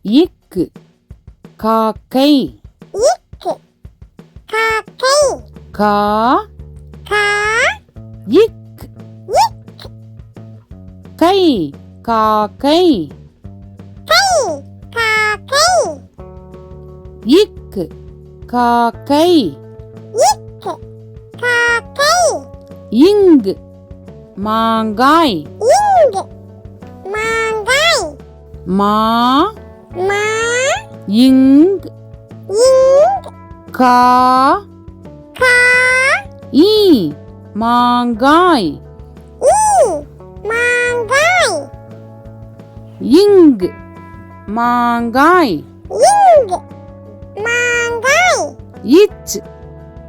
இக்கு காக்கை இக்கு காக்கை கா கா இக் கை காக்கை கை காக்கை இக்கு காக்கை இக்கு காக்கை இங்கு மாங்காய் இங்கு மாங்காய் மா மா இங் இங்கு கா கா ஈ மாங்காய் ஈ மாங்காய் இங்கு மாங்காய் இங்கு மாங்காய் இச்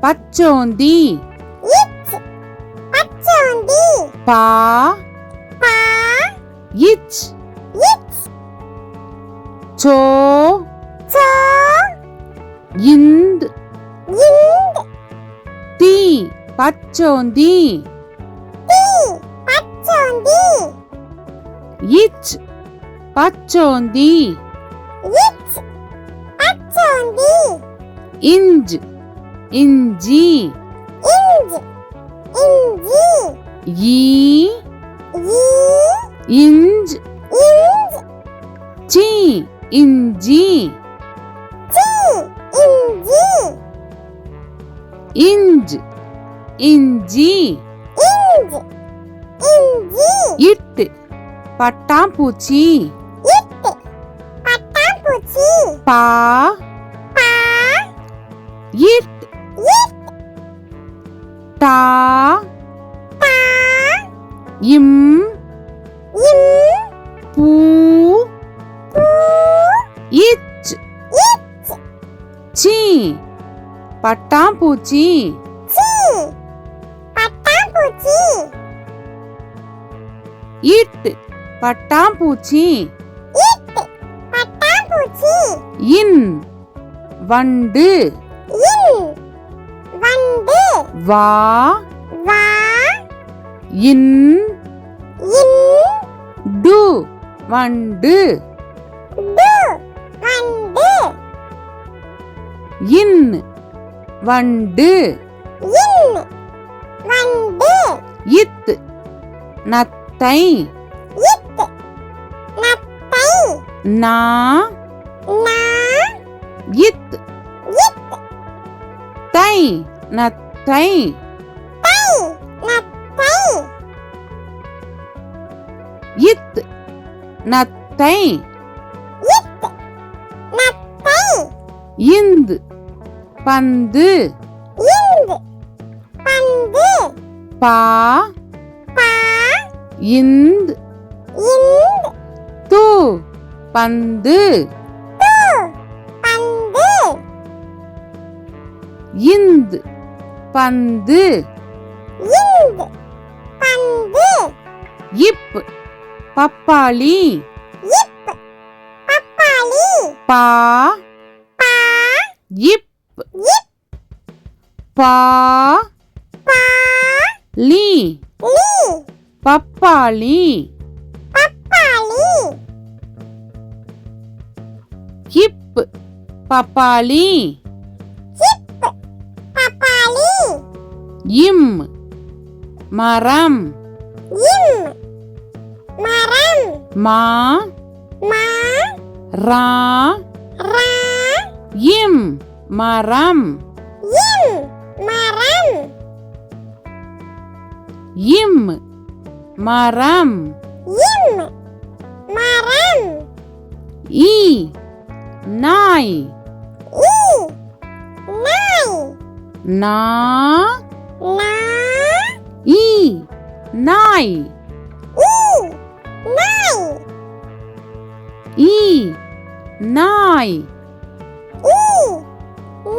பச்சோந்தி இச் பச்சோந்தி பா பா இச் இச் சோ சோ இந்த் இந்து தி பச்சோந்தி தி பச்சோந்தி இச் பச்சோந்தி இச் பச்சோந்தி இஞ்ச் இஞ்சி இஞ்சி இஞ்சி ஈ ஈ இஞ்ச் இஞ்சி சி இஞ்சி சி இஞ்சி இஞ்ச் இஞ்சி இஞ்சி இஞ்சி இட்டு பட்டாம்பூச்சி இட்டு பட்டாம்பூச்சி பா பா இட் இட் டா பா இம் இம் பூ பூ இச் இச் சி பட்டாம்பூச்சி சி பட்டாம்பூச்சி இட்டு பட்டாம்பூச்சி இட்டு பட்டாம்பூச்சி இன் வண்டு இன் வண்டு வா வா இன் இன் டு வண்டு டு வண்டு இன் வண்டு இன் வண்டு இத் நத்தை இட்டு நத்தை நா நா இத் இட்டு தை நத்தை தை நத்தை இத் நத்தை இட்டு நத்தை இந்து பந்து இந்து பந்து பா பா இந்த் இந்து து பந்து து பந்து இந்த் பந்து இந்து பந்து இப் பப்பாளி இப் பப்பாளி பா பா இப் இப் பா பா லி லி பப்பாளி பப்பாளி இப் பப்பாளி இப் பப்பாளி இம் மரம் இம் மரம் மா மா ரா ரா இம் மரம் இம் மரம் இம் மரம் இம் மரம் ஈ நாய் ஈ நாய் நா நா ஈ நாய் ஈ நாய் ஈ நாய் ஈ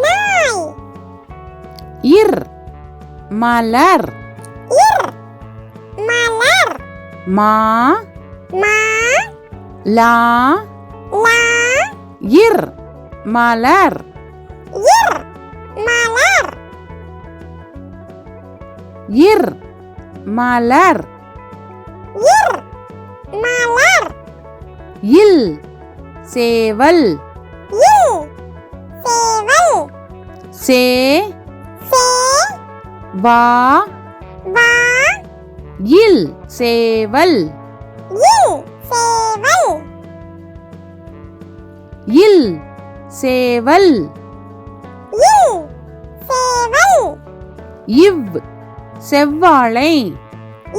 நாய் இர் மலர் இர் மலர் மா மா லா லா இர் மலர் இர் மலர் இர் மலர் இர் மலர் இல் சேவல் இல் சேவல் சே சே வா வா இல் சேவல் இல் சேவல் இல் சேவல் இல் சேவல் இவ் செவ்வாழை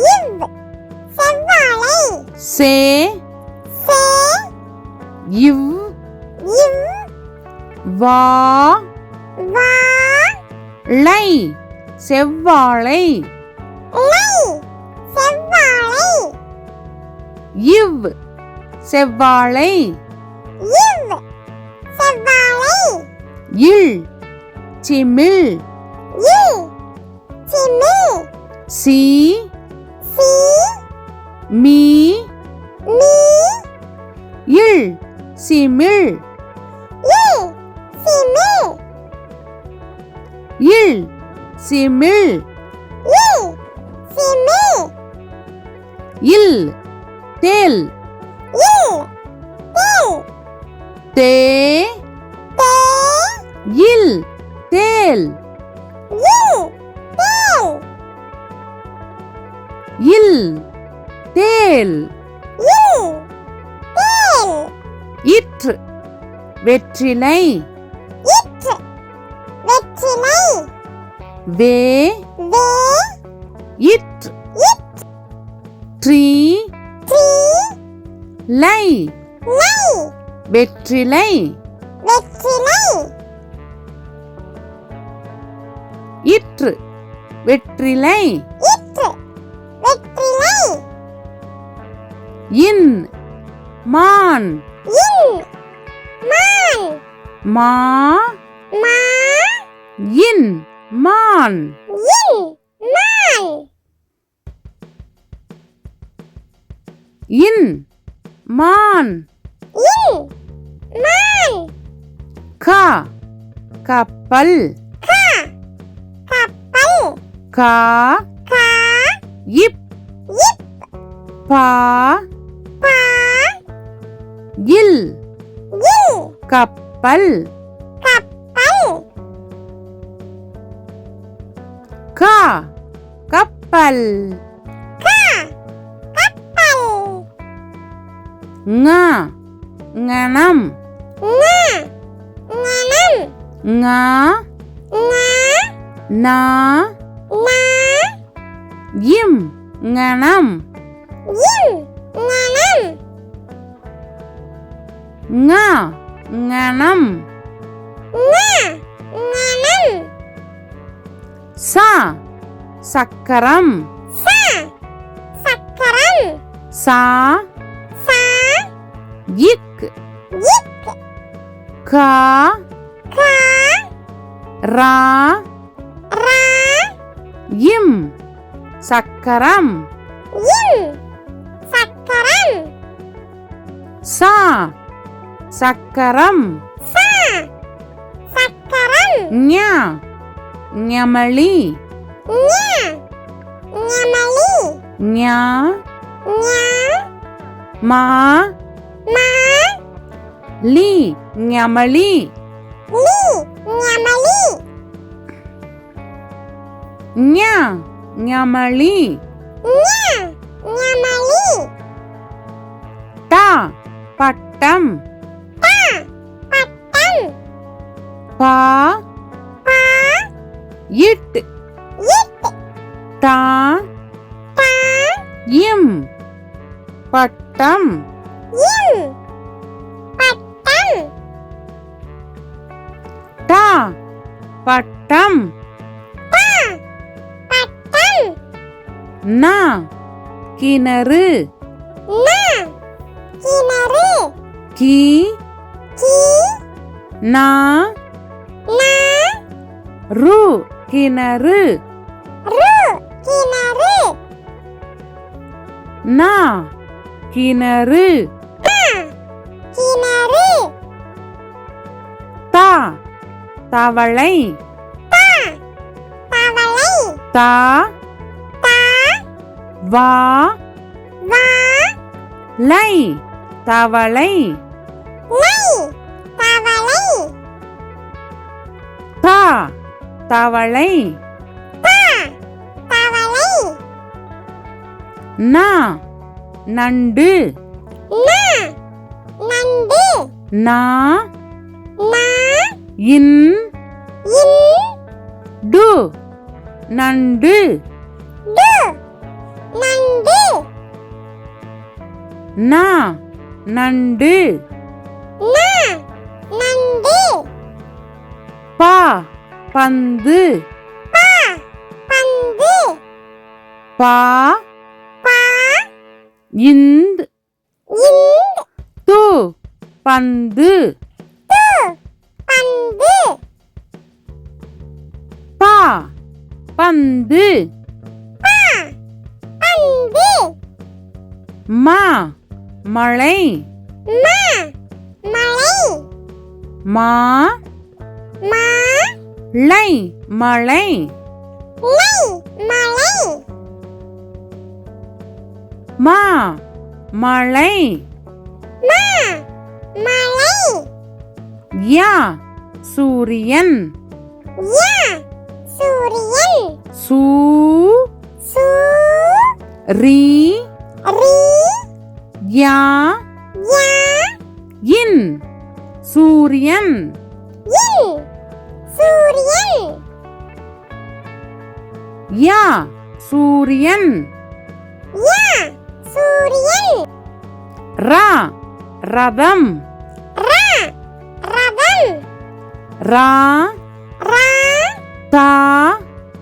இவ் செவ்வாழை சே சே இவ் இவ் வா வா ளை செவ்வாழை லை செவ்வாழை இவ் செவ்வாழை இவ் செவ்வாழை இல் சிமிழ் இல் சிமிழ் சி சி மீ மீ இல் சிமிழ் இல் சிமிழ் இல் சிமிழ் இல் சிமிழ் இல் தேல் இல் தேல் தே தே இல் தேல் இல் தேல் இல் தேல் இல் தேல் இற்று வெற்றிலை இற்று வெற்றிலை வே வே இற்று இட் ட்ரீ ட்ரீ லை லை வெற்றிலை வெற்றிலை இற்று வெற்றிலை இற்று வெற்றிலை இன் மான் இன் மான் மா மா இன் மான் இன் மான் இன் மான் இன் மான் கா கப்பல் கா கப்பல் கா கா இப் இப் பா பா இல் இல் கப்பல் கப்பல் கா கப்பல் கா கப்பல் ங ஞனம் ஞ ஞனம் ஞ ஞ நா ந இம் ஞனம் இம் ஞனம் ங ஞனம் ஞ ஞனம் சா சக்கரம் ச சக்கரம் சா ச இக் இக் கா கா ரா ரா இம் சக்கரம் இம் சக்கரம் சா சக்கரம் ச சக்கரம் ஞ ஞமளி ஞ ஞமளி ஞ ஞ மா மா லி ஞமளி லி ஞமளி ஞ ஞமளி ஞ ஞமளி டா பட்டம் டா பட்டம் பா பா இட் இட் டா டா இம் பட்டம் இம் பட்டம் டா பட்டம் டா பட்டம் நா கிணறு ந கிணறு கி கி நா ந ரு கிணறு ரு கிணறு நா கிணறு ந கிணறு தா தவளை தா தவளை தா தா வா வா லை தவளை லை தா தவளை தா தவளை நா நண்டு நா நண்டு நா நா இன் இன் டு நண்டு டு நண்டு நா நண்டு நா நண்டு பா பந்து பா பந்து பா பா இந்த் இந்த் து பந்து து பந்து பா பந்து பா பந்து மா மழை மா மழை மா மா லை மழை லை மழை மா மழை மா மழை யா சூரியன் யா சூரியன் சூ சூ ரி ரி யா யா இன் சூரியன் இன் சூரியன் யா சூரியன் யா சூரியன் ரா ரதம் ரா ரதம் ரா ரா தா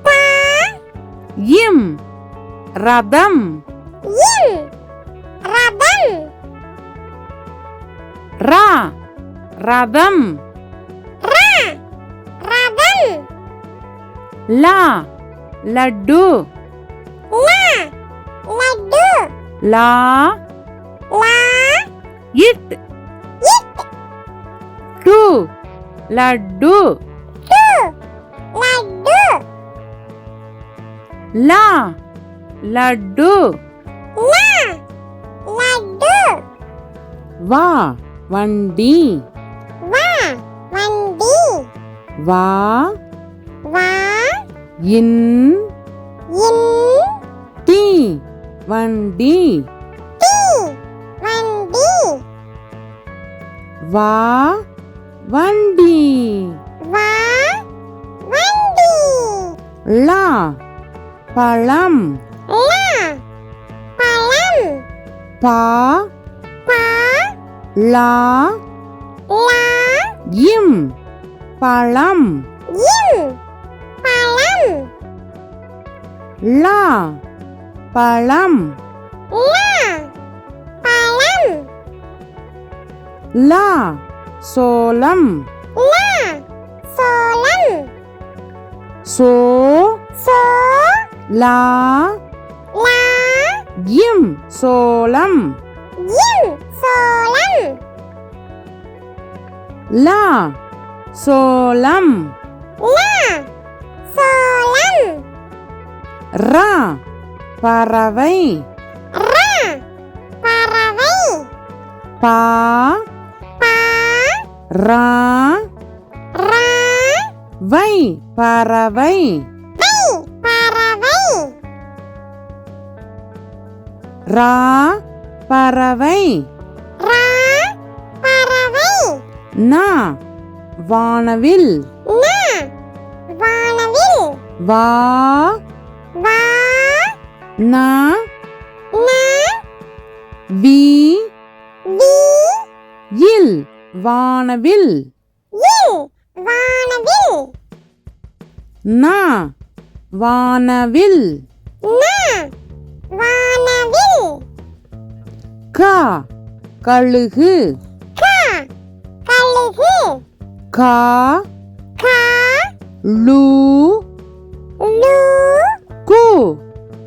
தா இம் ரதம் இம் ரதம் ரா ரதம் ரா ரதம் லா லட்டு லா லட்டு லா லா இட் இட் டு லட்டு டு லட்டு லா லட்டு லா லட்டு வா வண்டி வா வண்டி வா வா இன் இன் தி வண்டி தி வண்டி வா வண்டி வா வண்டி லா பழம் லா பழம் பா பா லா லா இம் பழம் இம் பழம் லா பழம் லா பழம் லா சோளம் லா சோளம் சோ சோ லா லா இம் சோளம் இம் சோளம் லா சோளம் லா சோளம் ரா பறவை ரா பறவை பா பா ரா ரா வை பறவை வை பறவை ரா பறவை ரா பறவை நா வானவில் நா வானவில் வா வா நா நா வி வி இல் வானவில் இல் வானவில் நா வானவில் நா வானவில் கா கழுகு கா கழுகு கா கா லு லு கு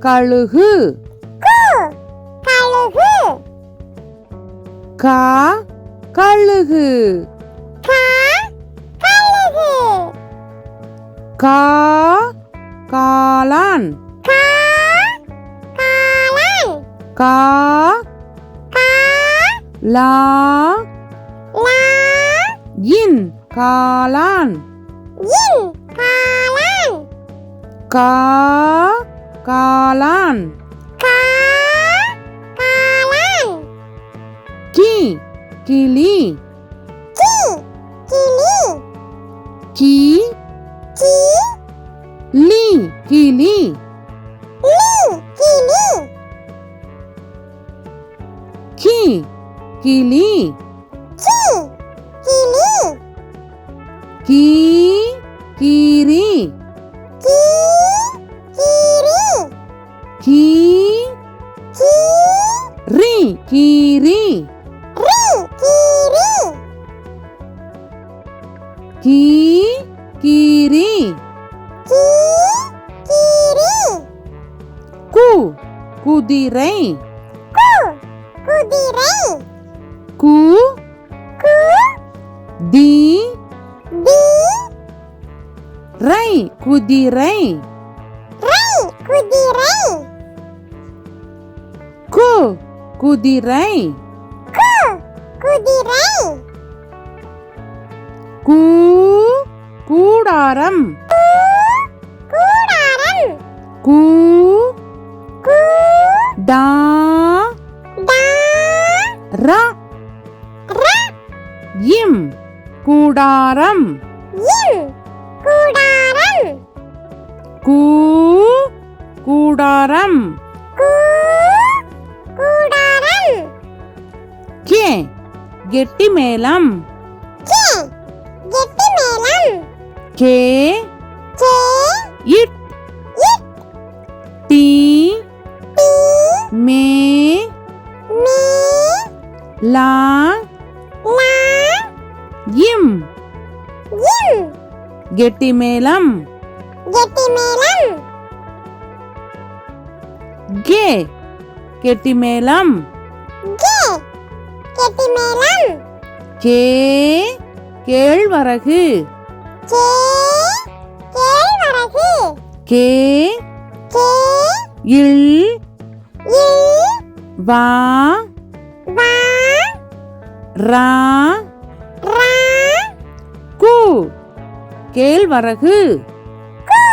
கழுகு கு கழுகு கா கழுகு கா கழுகு கா காளான் கா காளான் கா கா லா லா இன் காளான் இன் காளான் கா காளான் கா காளான் கி கிளி கி கிளி கி கி லி கிளி லி கிளி கி கிளி கி கிளி கீ கீரி கீ கீரி கீ கீ ரி கீரி ரி கீரி கீ கீரி கீ கீரி கு குதிரை கு குதிரை கு கு தி தி ரை குதிரை ரை குதிரை கு குதிரை கு குதிரை கூ கூடாரம் கூடாரம் கூ கூ டா டா ர ர இம் கூடாரம் இன் கூடாரம் கூ கூடாரம் கூ கூடாரம் கே கெட்டி மேளம் கே கெட்டி மேளம் கே கே இட் இட் டி டி மே மீ லா லா இம் இன் கெட்டி மேளம் கெட்டி மேளம் கே கெட்டி மேளம் கே கெட்டி மேளம் கே கேழ்வரகு கே கேழ்வரகு கே கே இல் இல் வா வா ரா ரா கு கேழ்வரகு கு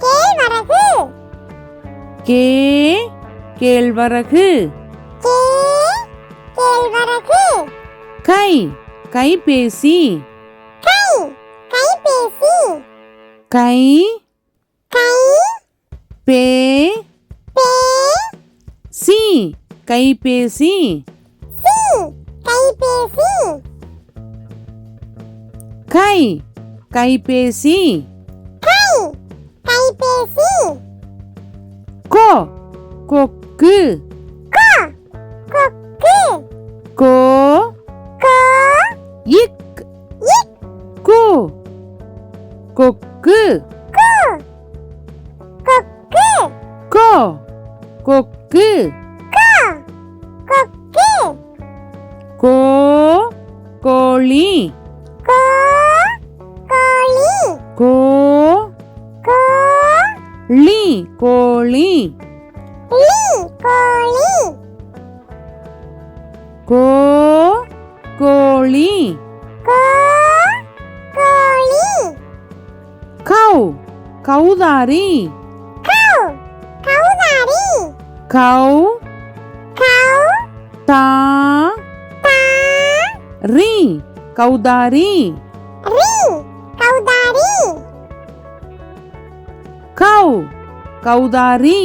கேழ்வரகு கே கேழ்வரகு கே கேழ்வரகு கை கைபேசி கை கைபேசி கை கை பே பே சி கைபேசி சி கைபேசி கை கைபேசி கை கைபேசி கோ கொக்கு கோ கொக்கு கோ கோ இக் இக் கு கொக்கு கு கொக்கு கோ கொக்கு கோ கொக்கு கோ கோழி கோ கோழி கோ கோ லி கோழி லி கோழி கோ கோழி கோ கோழி கௌ கௌதாரி கௌ கௌதாரி கௌ கௌ தா தா ரி கௌதாரி ரி கௌதாரி கௌ கௌதாரி